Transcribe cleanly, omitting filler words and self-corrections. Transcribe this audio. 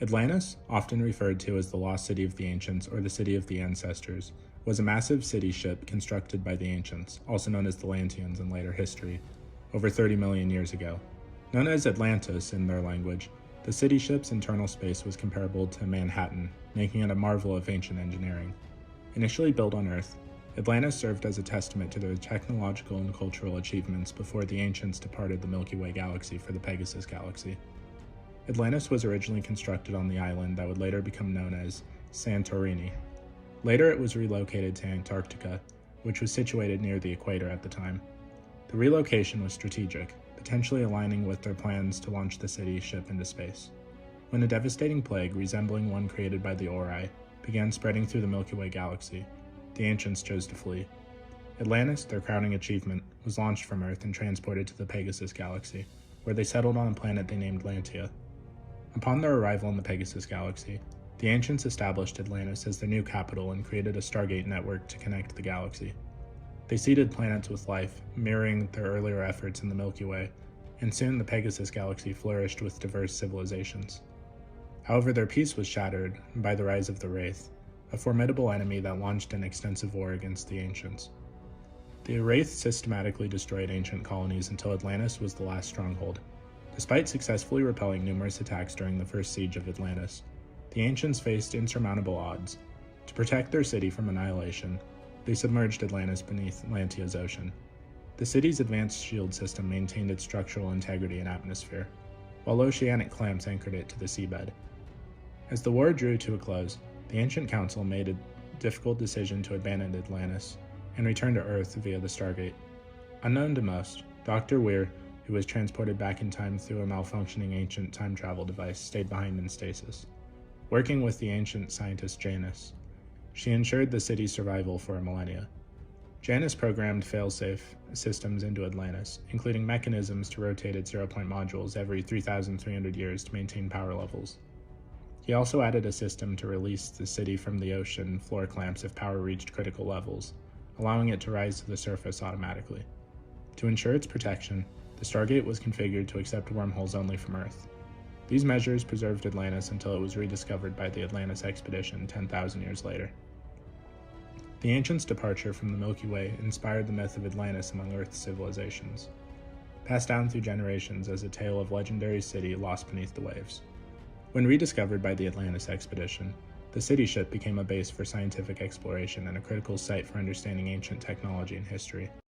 Atlantis, often referred to as the Lost City of the Ancients or the City of the Ancestors, was a massive city ship constructed by the Ancients, also known as the Lanteans in later history, over 30 million years ago. Known as Atlantis in their language, the city ship's internal space was comparable to Manhattan, making it a marvel of ancient engineering. Initially built on Earth, Atlantis served as a testament to their technological and cultural achievements before the Ancients departed the Milky Way galaxy for the Pegasus galaxy. Atlantis was originally constructed on the island that would later become known as Santorini. Later it was relocated to Antarctica, which was situated near the equator at the time. The relocation was strategic, potentially aligning with their plans to launch the city ship into space. When a devastating plague resembling one created by the Ori began spreading through the Milky Way galaxy, the Ancients chose to flee. Atlantis, their crowning achievement, was launched from Earth and transported to the Pegasus galaxy, where they settled on a planet they named Lantia. Upon their arrival in the Pegasus galaxy, the Ancients established Atlantis as their new capital and created a Stargate network to connect the galaxy. They seeded planets with life, mirroring their earlier efforts in the Milky Way, and soon the Pegasus galaxy flourished with diverse civilizations. However, their peace was shattered by the rise of the Wraith, a formidable enemy that launched an extensive war against the Ancients. The Wraith systematically destroyed ancient colonies until Atlantis was the last stronghold. Despite successfully repelling numerous attacks during the first siege of Atlantis, the Ancients faced insurmountable odds. To protect their city from annihilation, they submerged Atlantis beneath Lantia's ocean. The city's advanced shield system maintained its structural integrity and atmosphere, while oceanic clamps anchored it to the seabed. As the war drew to a close, the Ancient Council made a difficult decision to abandon Atlantis and return to Earth via the Stargate. Unknown to most, Dr. Weir, who was transported back in time through a malfunctioning ancient time travel device, stayed behind in stasis. Working with the ancient scientist Janus, she ensured the city's survival for a millennia. Janus programmed failsafe systems into Atlantis, including mechanisms to rotate its zero-point modules every 3,300 years to maintain power levels. He also added a system to release the city from the ocean floor clamps if power reached critical levels, allowing it to rise to the surface automatically. To ensure its protection, the Stargate was configured to accept wormholes only from Earth. These measures preserved Atlantis until it was rediscovered by the Atlantis expedition 10,000 years later. The Ancients' departure from the Milky Way inspired the myth of Atlantis among Earth's civilizations, passed down through generations as a tale of legendary city lost beneath the waves. When rediscovered by the Atlantis expedition, the city ship became a base for scientific exploration and a critical site for understanding ancient technology and history.